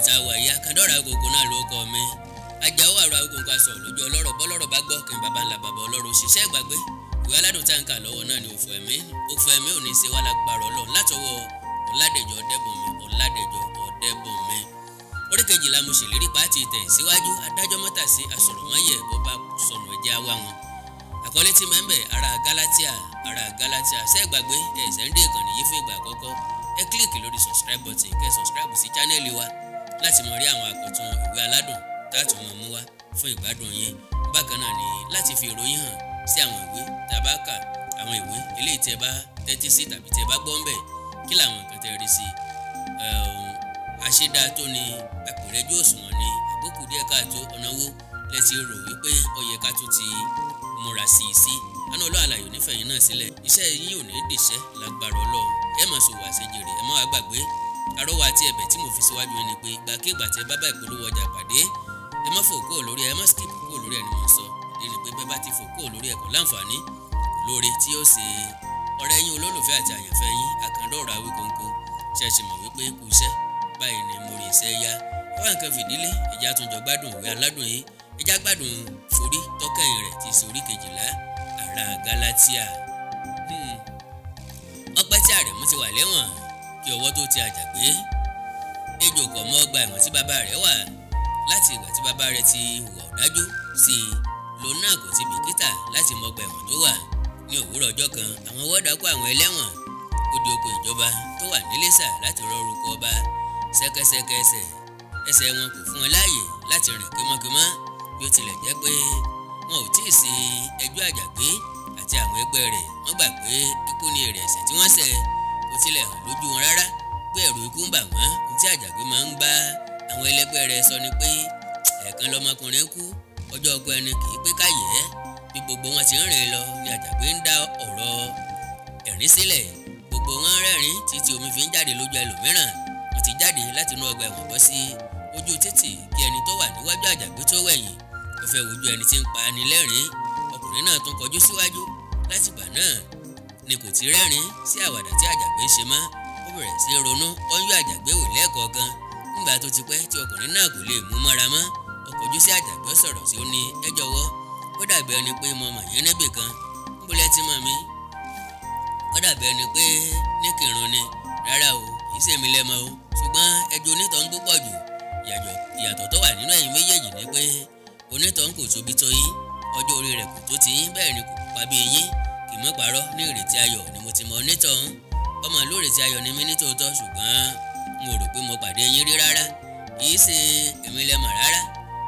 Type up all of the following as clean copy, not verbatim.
tá a wà yá Kandora Agogo náà ló kọ mi Àjàó àrò Agogo aṣọ lójú ọlọ́rọ̀ bọ́lọ́rọ̀ bá gbọ́ kí n bàbá ńlá bàbá ọlọ́rọ̀ òṣìṣẹ́ ìgbàgbé ìwé aládùn tá n kà lọ́wọ́ náà ni òfò ẹ̀mí ò ní ṣe wá lágbára Ọlọ́run látọwọ́ Ọládẹ̀jọ Ọdẹ́bùnmi orí kejìlá mo ṣèlérí pàtì tẹ̀ síwájú adájọ́ mọ́tàsí asọ̀rọ̀mọ́yẹ̀ bó bá sọnù ẹ̀jẹ̀ á wá wọn àkọlé tí mẹ́ńbẹ̀ ará Galatia ṣẹ́ ìgbàgbé ẹ̀ sẹ́ńdé ìkànnì yìí fún ìgbà àkọ́kọ́ ẹ kílíkì lórí subscribe button kẹ́ subscribe sí chánẹ́ẹ̀lì wa láti mọ rí àwọn àkọ́tún ìwé aládùn táàtún mọ̀ mú wá fún ìgbádùn yín bákan náà ni láti fi ìròyìn hàn sí àwọn ìwé tàbákà àwọn ìwé eléyìí tí ẹ bá tẹ́tí sí tàbí tí ẹ bá gbọ́ ń bẹ̀ kí làwọn nǹkan tẹ́ rí sí àṣedá tó ní àpèrèjú òṣùwọ̀n ní àkókò díẹ̀ káàtó ọ̀nà wo lẹ́tí rò wípé ó yẹ ká tún ti múra sí i sí àná ọlọ́ àlàyé onífẹ̀yìn náà sílẹ̀ iṣẹ́ yín ò ní dìṣẹ́ lágbára Ọlọ́run ẹ má sòwò àṣejèrè ẹ má wá gbàgbé àrọ́wọ́ àti ẹ̀bẹ̀ tí mo fi síwájú ni pé ìgbàkigbà tí ẹ bá bá ìpolówó ọjà pàdé ẹ má fò kúrò lórí ẹ má skip kúrò lórí ẹ ni mo sọ ìdí ni pé bẹ́ẹ̀ bá ti fò kúrò lórí ẹ kò láǹfààní lórí tí ó ṣe ọ̀rẹ́ yín olólùfẹ́ àti àyànfẹ́ yín Àkàndọ̀rọ̀ Awíkonko ṣẹ̀ṣẹ̀ mọ̀ wípé kú iṣẹ́ báyìí ni mo rí iṣẹ́ yá wá nǹkan fìdílé ẹja tún jọ gbádùn ìwé aládùn yìí ẹja gbádùn forí tọ́kẹ́yìn rẹ̀ ti sorí kejìlá ará Galatia. ọpẹ́ tí Àrẹ̀mú ti wà lẹ́wọ̀n kí ọwọ́ tó ti àjàgbé ejò kọ̀ mọ́ ọgbà ẹ̀wọ̀n tí bàbá rẹ̀ wà láti ìgbà tí bàbá rẹ̀ ti hùwà ọ̀dájú sí i lòun náà kò ti bìkítà láti mọ ọgbà ẹ̀wọ̀n tó wà ní òwúrọ̀ ọjọ́ kan àwọn wọ́ọ̀dà kó àwọn ẹlẹ́wọ̀n odi oko ìjọba tó wà nílẹ̀ṣà láti rọrùkọ ọba ṣẹ́kẹ́ṣẹkẹ̀ ẹsẹ̀ wọn kò fún wọn láàyè láti rìn kémọ́kémọ́ bí ó tilẹ̀ jẹ́ pé wọn ò tíì sí ẹjọ́ àjàgbé àti àwọn ẹgbẹ́ rẹ̀ wọ́n gbà pé ikú ni èrè ẹ̀ṣẹ̀ tí wọ́n ṣẹ̀ kò tilẹ̀ hàn lójú wọn rárá pé ẹ̀rù ikú ń bà wọ́n ohun tí àjàgbé máa ń bá àwọn ẹlẹgbẹ́ rẹ̀ sọ ni pé ẹ̀ẹ̀kan lọmọkùnrin kú ọjọ́ ọkọ ẹni kì í pé káyẹ̀ bí gbogbo wọn ti ń rìn lọ ni àjàgbé ń dá ọ̀rọ̀ ẹ̀rín sílẹ̀ gbogbo wọn rẹ́rìn títí omi fi ń jáde lójú ẹlòmíràn wọ́n ti jáde láti inú ọgbà ẹ̀wọ̀n bọ́ sí ojú títì kí ẹni tó wà níwájú àjàgbé tó wẹ̀yìn ó fẹ́ wojú ẹni tí ń pa ni lẹ́rìn ọkùnrin náà tún kọjú síwájú látìgbà náà ni kò ti rẹ́rìn sí àwàdà tí àjàgbé ń ṣe mọ́ ó bẹ̀rẹ̀ sí ronú ó ń yọ àjàgbé wò lẹ́ẹ̀kọ̀ọ̀kan nígbà tó ti pẹ́ tí ọkùnrin náà kò lè mú mọ́ra mọ́ ó kọjú sí àjàgbé sọ̀rọ̀ sí ó ní ẹ jọ̀wọ́ ó dàbí ẹni pé mo mọ̀ yín níbì kan ń bólẹ́ tí mọ̀ mí ó dàbí ẹni pé ní Kírun ni rárá o kì í ṣèmi lẹ́mọ́ o ṣùgbọ́n ẹjọ́ onítọ̀ ń púpọ̀ jù ìyàtọ̀ tó wà nínú ẹ̀yin méjèèjì ni pé onítọ̀ ń kò tóbi tó yín ọjọ́ orí rẹ̀ kò tó ti yín bẹ́ẹ̀ ni kò pa bí yín kì í mọ́ parọ́ ní ìrètí ayọ̀ ni mo ti mọ onítọ̀ ń ọmọ lóòrètí ayọ̀ ni mí ní tòótọ́ ṣùgbọ́n mo rò pé mo pàdé yín rí rárá kì í ṣe èmi lẹ́mọ̀ rárá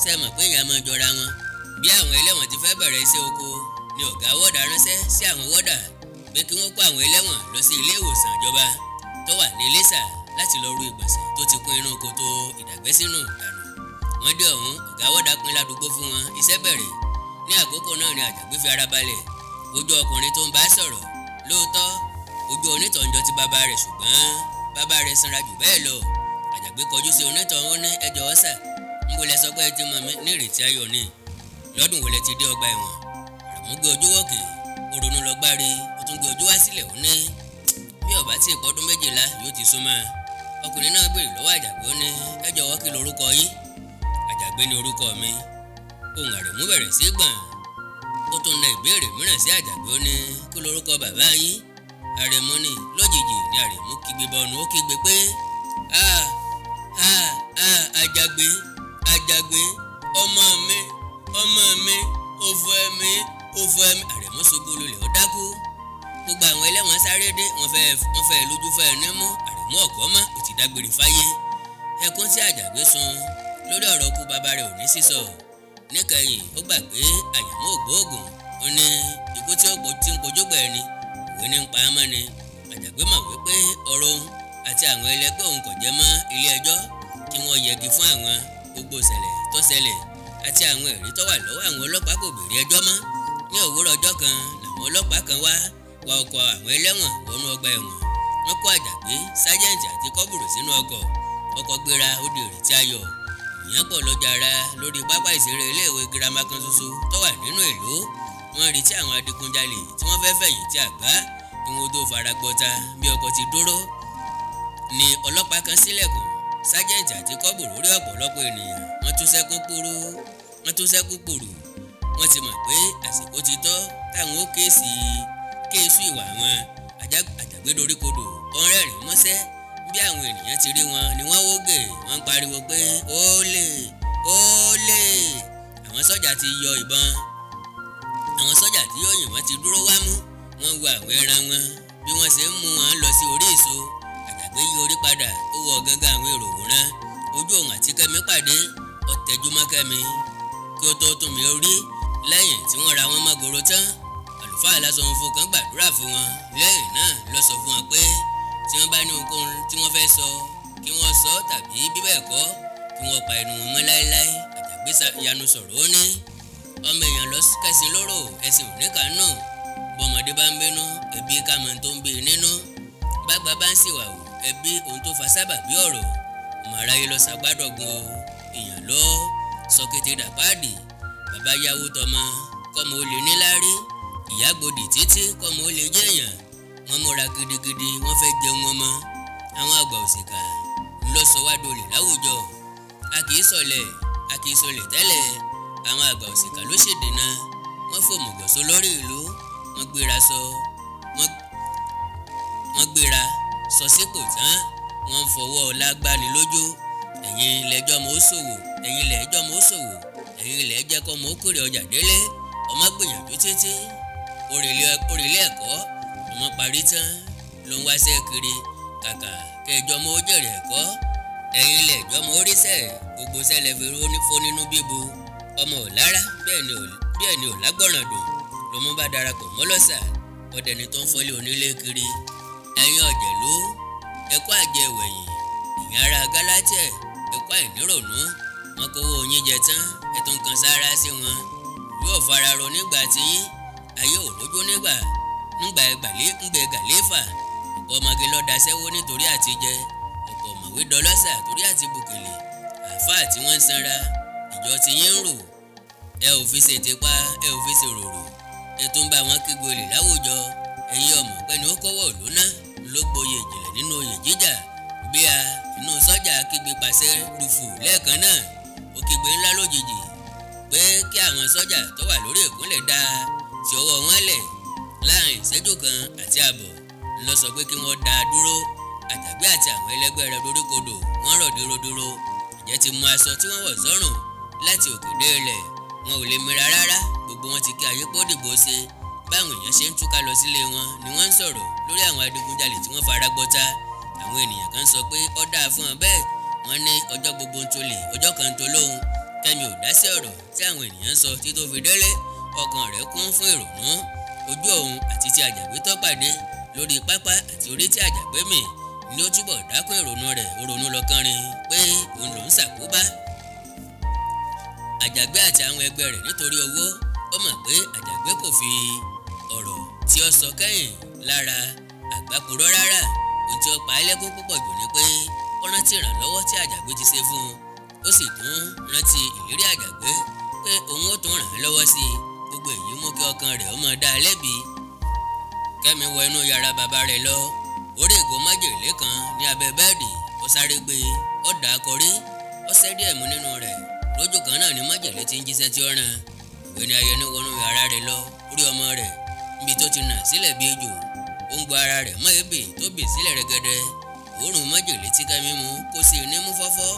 ṣe mọ̀ pé èèyàn máa jọra wọn bí àwọn ẹlẹ́wọ̀n ti fẹ́ bẹ̀rẹ̀ iṣẹ́ oko ni ọ̀gá wọ́dà ránṣẹ́ sí àwọn wọ́dà pé kí wọ́n kó àwọn ẹlẹ́wọ̀n lọ sí ilé ìwòsàn ìjọba tó wà ní Iléṣà láti lọ ru ìgbọ̀nsẹ̀ tó ti kún inú kòtò ìdàgbẹ́sínú dànù wọ́n dé ọ̀hún ọ̀gá wọ́dà pín ládùúgbò fún wọn iṣẹ́ bẹ̀rẹ̀ ní àkókò náà ni àjàgbé fi ara balẹ̀ ojú ọkùnrin tó ń bá sọ̀rọ̀ lóòótọ́ ojú onítọ̀njọ́ ti bàbá rẹ̀ ṣùgbọ́n bàbá rẹ̀ sanra jù bẹ́ẹ̀ lọ àjàgbé kọjú sí onítọ̀hún ní ẹjọ́ ọ̀sà ń bolẹ̀ sọ pé ẹ ti mọ̀ mí ní ìrètí ayọ̀ ni lọ́dún wo lẹ ti dé ọgbà ẹ̀wọ̀n Àrẹ̀mú gbé ojú wọ̀kè ó ronú lọ gbáre ó tún gbé ojú wá sílẹ̀ ó ní bí ọ̀bá tí ìpọ́dún 12 yóò ti súnmọ́ ọkùnrin náà béèrè lọ́wọ́ àjàgbé ó ní ẹ jọ̀wọ́ kí lorúkọ yín àjàgbé ní orúkọ mi ohùn Àrẹ̀mú bẹ̀rẹ̀ sí gbọ̀n ó tún na ìbéèrè mìíràn sí àjàgbé ó ní kí lorúkọ bàbá yín Àrẹ̀mú ní lójijì ní Àrẹ̀mú kígbe bọnu ó kígbe pé àjàgbé ọmọ mi òfò ẹ̀mí Àrẹ̀mú ṣubú lulẹ̀ ó dákú gbogbo àwọn ẹlẹ́wọ̀n sáré dé wọ́n fẹ́ lójú fẹ́ nímú Àrẹ̀mú ọ̀gbọ́ mọ́ ó ti dágbére fáyé ẹkún tí àjàgbé sun lórí ọ̀rọ̀ kú bàbá rẹ̀ ò ní sísọ níkẹyìn ó gbà pé àyàmó ògbóògùn ó ní ikú tí ń kojógbà ẹni òwe ní ń pa á mọ́ ni àjàgbé mọ̀ wípé ọ̀rọ̀ òun àti àwọn ẹlẹgbẹ́ òun kò jẹ́ mọ́ ilé ẹjọ́ kí wọ́n yẹgi fún àwọn gbogbo ìṣẹ̀lẹ̀ tó ṣẹlẹ̀ àti àwọn ẹ̀rí tó wà lọ́wọ́ àwọn ọlọ́pàá kò béèrè ẹjọ́ mọ́ ní òwúrọ̀ ọjọ́ kan làwọn ọlọ́pàá kan wá wa ọkọ̀ àwọn ẹlẹ́wọ̀n wọnú ọgbà ẹ̀wọ̀n wọ́n kó àjàgbé sájẹ́ǹtì àti kọ́bùrù sínú ọkọ̀ gbéra ó di ìrètí ayọ̀ ìyẹn pọ̀ lọ́jà ara lórí pápá ìṣeré iléèwé girama kan ṣoṣo tó wà nínú ìlú wọ́n retí àwọn adigunjalè tí wọ́n fẹ́ fẹ̀yìntì àgbá kí wọ́n tó fara gbọ́ta bí ọkọ̀ ti dúró ni ọlọ́pàá kan ṣílẹ̀kùn sájẹ́ǹtì àti kọ́bùrù rí ọ̀pọ̀lọpọ̀ ènìyàn wọ́n tún sẹ́kún pòrò wọ́n ti mọ̀ pé àsìkò ti tọ́ táwọn ó kéésù ìwà wọn àjàgbédoríkodò ọ̀rẹ́rìn mọ́sẹ́ bí àwọn ènìyàn ti rí wọn ni wọ́n wógè wọ́n ń pariwo pé ólè ólè àwọn sọ́jà ti yọ ìbọn àwọn sọ́jà tí yóò yìn wọ́n ti dúró wámú wọ́n wo àwọn ẹran wọn bí wọ́n ṣe ń mú wọn lọ sí orí èso àjàgbé yí orí padà ó wọ gángan àwọn èrò wòran ojú òun àti Kẹ́mi pàdé ọ̀tẹ̀júmọ́ Kẹ́mi kí ó tó tún mi orí lẹ́yìn tí wọ́n ra wọn mọ́gòrò tán àlùfáà aláṣọ funfun kan gbàdúrà fún wọn lẹ́yìn náà ló sọ fún wọn pé tí wọ́n bá ní ohunkóhun tí wọ́n fẹ́ sọ kí wọ́n sọ tàbí bí bẹ́ẹ̀ kọ́ kí wọ́n pa ẹnu wọn mọ́ láéláé àjàgbé yanu sọ̀rọ̀ ó ní ọmọ èèyàn lọ kẹ́sìn lóró ẹ̀sìn òní kan náà bọ́mọdé bá ń bínú ẹbí ká mọ tó ń bí nínú bàgbà bá ń ṣìwàwù ẹbí ohun tó fa sábàbí ọ̀rọ̀ ọmọ aráyé lọ ṣàgbádọ̀gbọ̀n o èèyàn lọ sọkété dàpáàdì bàbá yáwó tọmọ kọ́mọ ó lè níláárí ìyá gbòdì títí kọ́mọ ó lè jẹ́yàn wọ́n múra gidigidi wọ́n fẹ́ jẹun ọmọ àwọn àgbà òṣìkà ńlọ sọ wá dolè láwùjọ a kì í sọlẹ̀ tẹ́lẹ̀ àwọn àgbà òṣìkà ló ṣèdènà wọ́n fòmùgọ̀sọ lórí ìlú wọ́n gbéra sọ sípò tán wọ́n ń fọwọ́ lágbáni lójú ẹ̀yin lẹ́jọ́ mọ́ ó ṣòwò ẹ̀yin lẹ́jẹ́ kọ́ mọ́ ó kórè ọjà délé ọmọ gbìyànjú títí òrìlé ẹ̀kọ́ ọmọ parí tán ló ń wáṣẹ́ kiri kàkà kẹjọ mọ́ ó jèrè ẹ̀kọ́ ẹ̀yin lẹ́jọ́ mọ́ ó ríṣẹ́ gbogbo sẹ́lẹ̀ fi fónínú bíbu ọmọ ò lára bẹ́ẹ̀ ni ò lágbọ̀ràn dùn lọ́mọ bá darapọ̀ mọ́ lọ́sà ọ̀dẹ̀ni tó ń fọ́lé onílé kiri ẹ̀yin ọ̀jẹ̀lú ẹ̀kọ́ àjẹwẹ̀yìn ìyẹn ara gálátíẹ̀ ẹ̀kọ́ àìnírònú wọn kówó yín jẹ tán ẹ̀tún kan sára sí wọn yóò fara ro nígbà tíyín ayé ò lójú nígbà gàléfà ọ̀pọ̀ ọmọge lọ́ọ́ daṣẹ́wó nítorí àtijẹ ọ̀pọ̀ ọ̀mọ̀wé dọlọ́sà torí àti bùkèlè àáfàá tí wọ́n ń sanra ìjọ tíyín ń rò ẹ ò fi ṣètè pa ẹ ò fi ṣe rorò ẹ tún bá wọn kígbe olè láwùjọ ẹ̀yin ọmọ pẹ́ni ó kọ́wọ́ òlú ná ló gboyè ìjìnlẹ̀ nínú oyè jíjà bí a inú sọ́jà kígbe pàṣẹ rúfù lẹ́ẹ̀kan náà ó kígbe ńlá lójijì pé kí àwọn sọ́jà tó wà lórí ìkúnlẹ̀ dá sí ọwọ́ wọn lẹ̀ láàrin ìṣẹ́jú kan àti ààbọ̀ lọ sọ pé kí wọ́n dá a dúró àjàgbé àti àwọn ẹlẹgbẹ́ rẹ̀ doríkodò wọ́n rọ̀ dúródúró ìjẹ́ ti mú aṣọ tí wọ́n wọ̀ sọ́rùn láti òkè dé ilẹ̀ wọn ò lè mira rárá gbogbo wọn ti kí ayé pọ́ dìbò ṣe báwọn èèyàn ṣe ń túká lọ sílé wọn ni wọ́n ń sọ̀rọ̀ lórí àwọn adigunjalè tí wọ́n fara gbọ́ta àwọn ènìyàn kan sọ pé ó dáa fún ọ bẹ́ẹ̀ wọ́n ní ọjọ́ gbogbo ń tolè ọjọ́ kan ń tolóhun Kẹ́mi ò dá sí ọ̀rọ̀ tí àwọn ènìyàn ń sọ tí tó fi délé ọkàn rẹ̀ kún fún ìrònú ojú òun àti ti àjàgbé tó pàdé lórí pápá àti orí tí àjàgbé mì ni ó túbọ̀ dákún ìrònú rẹ̀ ó ronú lọ kánrin pé òun lòún ṣàkóbá àjàgbé àti àwọn ẹgbẹ́ rẹ̀ nítorí owó ó mọ̀ pé àjàgbé kò fi ọ̀rọ̀ tí ó sọ kẹ́yìn lára àgbápurọ́ rárá ohun tí ó pa ẹlẹ́kún púpọ̀ jù ni pé ó rántí ìrànlọ́wọ́ tí àjàgbé ti ṣe fún un ó sì tún rántí ìlérí àjàgbé pé òun ó tún ràn án lọ́wọ́ sí i gbogbo èyí mú kí ọkàn rẹ̀ ó máa dá a lẹ́bi Kẹ́mi wọ inú yàrá bàbá rẹ̀ lọ orí ìgò májèlé kan ní abẹ́ bẹ́ẹ̀dì ó sáré gbé ó dà á kọrí ó ṣẹ́ díẹ̀ mú nínú rẹ̀ lójú kan náà ni májèlé ti ń jíṣẹ́ tí ó ràn Ọ̀gbẹ́ni Ayẹni wọnú yàrá rẹ̀ lọ orí ọmọ rẹ̀ níbi tó ti nà sílẹ̀ bí ejò ó ń gbọ́ ara rẹ̀ mọ́ ebè tó bì sílẹ̀ rẹ́gẹ́dẹ́ òórùn májèlé tí Kẹ́mi mú kó sí ní mú fọ́fọ́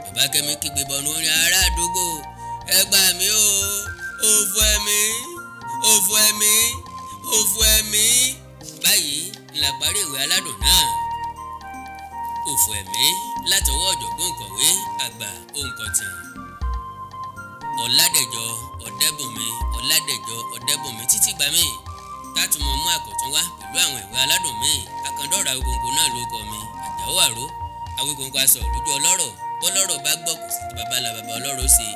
bàbá Kẹ́mi kígbe bọnu orin ará àdúgbò ẹ gbà mí o òfò ẹ̀mí òfò ẹ̀mí òfò ẹ̀mí báyìí ńlá parí ìwé aládùn náà òfò ẹ̀mí látọwọ́ ọ̀jọ̀gbọ́n kọ̀wé àgbà òǹkọ̀tàn Ọ̀ládẹ̀jọ títí gbà mí tátùmọ̀ mú àkọ̀tún wá pẹ̀lú àwọn ìwé aládùn míì akandọ́ra Awikonko náà ló kọ mi Àjàó Àró Awikonko aṣọ lójú ọlọ́rọ̀ bọ́lọ́rọ̀ bá gbọ́ kò sí ti bàbá la bàbá ọlọ́rọ̀ ṣe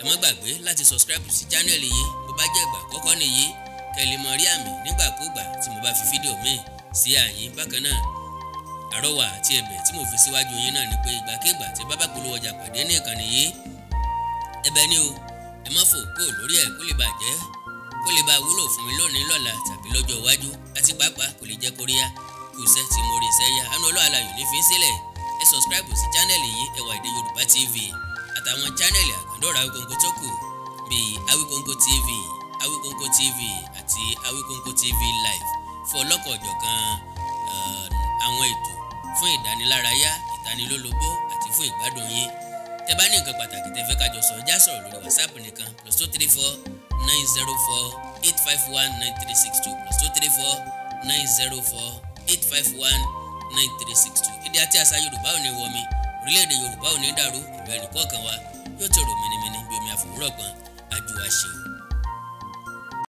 ẹ má gbàgbé láti subscribe sí channel yìí bó bá jẹ́ ìgbà àkọ́kọ́ nìyí kẹ́lẹ́ mọ rí àmì nígbàkúgbà tí mo bá fi fídíò míì sí àyín bákan náà àrọwà àti ẹ̀bẹ̀ tí mo fi síwájú yín náà ni pé ìgbàkigbà tí bàbá polówó ọjà pàdé ní ìkànnì yìí ẹ̀bẹ̀ ni o ẹ má fò kó lórí ẹ̀ kó lè bàjẹ́ kó lè bá wúlò fún mi lónìí lọ́la tàbí lọ́jọ́ iwájú àti pàápàá kò lè jẹ́ kóríyá kù sẹ́ tí mo rí sẹ́yà àánú ọlọ́ àlàyé ní fi sílẹ̀ ẹ subscribe sí chánẹ́ẹ̀lì yìí Ẹwà Èdè Yorùbá TV àtàwọn chánẹ́ẹ̀lì àkàndọ̀rọ̀ Awikonko tó kù bíi Awikonko TV, Awikonko TV àti Awikonko TV Live fún ọlọ́kọ̀ọ̀jọ̀kan àwọn ètò fún ìdánilárayá, ìtanilólobó àti fún ìgbádùn yín. Tẹ́ bá ní nǹkan pàtàkì tẹ́ fẹ́ kájọ sọ, já sọ̀rọ̀ lórí WhatsApp nìkan +234 904 851 9362 +234 904 851 9362. Èdè àti àṣà Yorùbá ò ní wọmi, orílẹ̀-èdè Yorùbá ò ní dàrú, ìlú ẹnì kọ̀ọ̀kan wa yóò tòrò mìnìmìnì bí omi àfòwúrọ̀ gbọ́n. Àjùwà ṣe o.